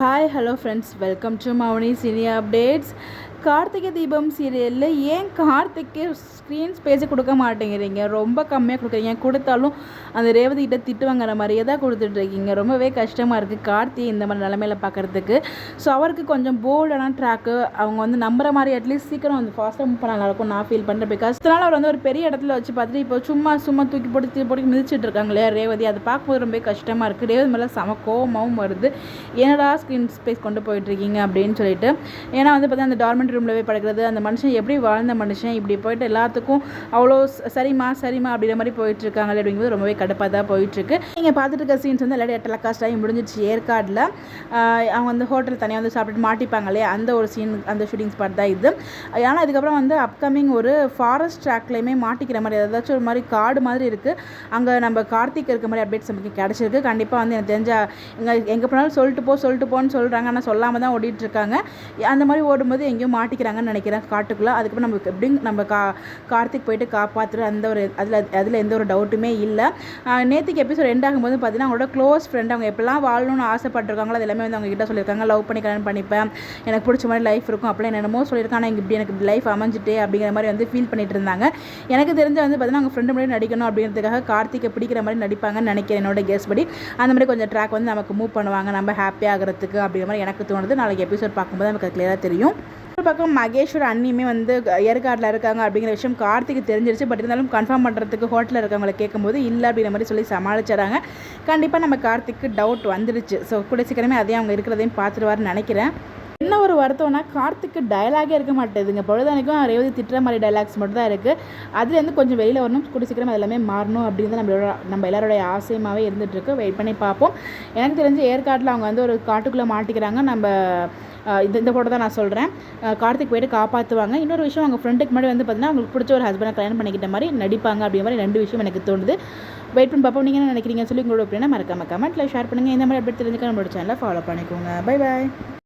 Hi hello friends, welcome to Mouni cine updates. Karthigai Deepam சீரியலில் ஏன் கார்த்திக்கு screen ஸ்பேஸை கொடுக்க மாட்டேங்கிறீங்க? ரொம்ப கம்மியாக கொடுக்குறீங்க. கொடுத்தாலும் அந்த ரேவதி கிட்ட திட்டு வாங்குற மாதிரியே தான் கொடுத்துட்ருக்கீங்க. ரொம்பவே கஷ்டமாக இருக்குது கார்த்தி இந்த மாதிரி நிலமையில பார்க்குறதுக்கு. ஸோ அவருக்கு கொஞ்சம் போல்டான ட்ராக்கு அவங்க நம்புற மாதிரி அட்லீஸ்ட் சீக்கிரம் ஃபாஸ்ட்டாக மூவ் பண்ண நல்லாயிருக்கும் நான் ஃபீல் பண்ணுறேன். பிகாஸ் அதனால் அவர் ஒரு பெரிய இடத்துல வச்சு பார்த்துட்டு இப்போ சும்மா தூக்கி போட்டு மிதிச்சிட்டு இருக்காங்க இல்லையா ரேவதி. அதை பார்க்கும்போது ரொம்ப கஷ்டமாக இருக்குது. ரேவதி மேலே செம கோவமாகவும் வருது. என்னடா ஸ்க்ரீன் ஸ்பேஸ் கொண்டு போயிட்டுருக்கீங்க அப்படின்னு சொல்லிட்டு. ஏன்னா பார்த்தா அந்த டார்மெண்ட் ரூம்லவே படுக்கிறது, அந்த மனுஷன் எப்படி வாழ்ந்த மனுஷன் இப்படி போயிட்டு எல்லாத்துக்கும் அவ்வளோ சரிம்மா அப்படிங்கிற மாதிரி போயிட்டுருக்காங்களே அப்படிங்கிறது ரொம்பவே கடுப்பாக தான் போயிட்டுருக்கு. நீங்கள் பார்த்துட்டு இருக்க சீன்ஸ் எல்லாரும் டெலகாஸ்ட் ஆகி முடிஞ்சிடுச்சு. ஏற்காடில் அவங்க ஹோட்டல் தனியாக சாப்பிட்டுட்டு மாட்டிப்பாங்களே அந்த ஒரு சீன், அந்த ஷூட்டிங் ஸ்பாட் தான் இது. ஆனால் இதுக்கப்புறம் அப்கமிங் ஒரு ஃபாரஸ்ட் ட்ராக்லையுமே மாட்டிக்கிற மாதிரி ஏதாச்சும் ஒரு மாதிரி காடு மாதிரி இருக்குது. அங்கே நம்ம கார்த்திக் இருக்க மாதிரி அப்டேட்ஸ் நமக்கு கிடச்சிருக்கு. கண்டிப்பாக எனக்கு தெரிஞ்ச எங்கே போனாலும் சொல்லிட்டு போன்னு சொல்கிறாங்க. ஆனால் சொல்லாமல் தான் ஓடிட்டுருக்காங்க. அந்த மாதிரி ஓடும்போது எங்கேயும் மாட்டிக்கிறாங்கன்னு நினைக்கிறேன் காட்டுக்குள்ளே. அதுக்கப்புறம் நமக்கு எப்படி நம்ம கார்த்திக் போயிட்டு காப்பாற்றுற அந்த ஒரு அதில் எந்த ஒரு டவுட்டுமே இல்லை. நேற்றுக்கு எபிசோட் எண்ட் ஆகும்போது பார்த்தீங்கன்னா அவங்களோட க்ளோஸ் ஃப்ரெண்ட் அவங்க எப்படிலாம் வாழணும்னு ஆசைப்பட்டிருக்காங்களோ அது எல்லாமே அவங்க கிட்ட சொல்லியிருக்காங்க. லவ் பண்ணி கல்யாணம் பண்ணிப்பேன், எனக்கு பிடிச்ச மாதிரி லைஃப் இருக்கும் அப்படிலாம் என்னென்னமோ சொல்லியிருக்காங்க. ஆனால் இப்படி எனக்கு லைஃப் அமைஞ்சிட்டே அப்படிங்கிற மாதிரி ஃபீல் பண்ணிட்டு இருந்தாங்க. எனக்கு தெரிஞ்ச பார்த்தீங்கன்னா அவங்க ஃப்ரெண்டு முன்னாடி நடிக்கணும் அப்படிங்கிறதுக்காக கார்த்திகை பிடிக்கிற மாதிரி நடிப்பாங்கன்னு நினைக்கிறேன் என்னோட கெஸ் படி. அந்த மாதிரி கொஞ்சம் ட்ராக் நமக்கு மூவ் பண்ணுவாங்க நம்ம ஹாப்பியாக ஆகிறதுக்கு அப்படிங்கிற மாதிரி எனக்கு தோணுது. நாளைக்கு எபிசோட் பார்க்கும்போது நமக்கு கிளியராக தெரியும். ஒரு பக்கம் மகேஸ்வர் அண்ணியுமே ஏற்காட்டில் இருக்காங்க அப்படிங்கிற விஷயம் கார்த்திக்கு தெரிஞ்சிருச்சு. பட் இருந்தாலும் கன்ஃபார்ம் பண்ணுறதுக்கு ஹோட்டலில் இருக்கவங்களை கேட்கும்போது இல்லை அப்படிங்கிற மாதிரி சொல்லி சமாளிச்சாங்க. கண்டிப்பாக நம்ம கார்த்திக்கு டவுட் வந்துருச்சு. ஸோ கூட சீக்கிரமே அதே அவங்க இருக்கிறதையும் பார்த்துருவாருன்னு நினைக்கிறேன். என்ன ஒரு வருத்தம்னா கார்த்திக்கு டயலாகே இருக்க மாட்டேதுங்க. பொழுதானிக்கும் ரேவதி திட்டுற மாதிரி டைலாக்ஸ் மட்டும் தான் இருக்குது. அதுலேருந்து கொஞ்சம் வெளியில் வரணும், கூட சீக்கிரம் அது எல்லாமே மாறணும் அப்படிங்கிறது நம்ம எல்லாரோடைய ஆசையமாகவே இருந்துகிட்ருக்கு. வெயிட் பண்ணி பார்ப்போம். எனக்கு தெரிஞ்சு ஏற்காட்டில் அவங்க ஒரு காட்டுக்குள்ளே மாட்டிக்கிறாங்க. நம்ம இந்த ஃபோட்டோ தான் நான் சொல்கிறேன். கார்த்திக் போய்ட்டு காப்பாற்றுவாங்க. இன்னொரு விஷயம் அவங்க ஃப்ரெண்டுக்கு முன்னாடி பார்த்தீங்கன்னா அவங்களுக்கு பிடிச்ச ஒரு ஹஸ்பண்டை கல்யாணம் பண்ணிக்கிட்ட மாதிரி நடிப்பாங்க அப்படிங்கிற மாதிரி 2 விஷயம் எனக்கு தோணுது. வெயிட் பண்ணி பார்ப்போம். நீங்கள் என்ன நினைக்கிறீங்கன்னு சொல்லி உங்களோட அப்படின்னா மறக்காம கமெண்ட்டில் ஷேர் பண்ணுங்கள். இந்த மாதிரி அப்படி தெரிஞ்சுக்க நம்மளோட சேனலை ஃபாலோ பண்ணிக்கோங்க. Bye bye.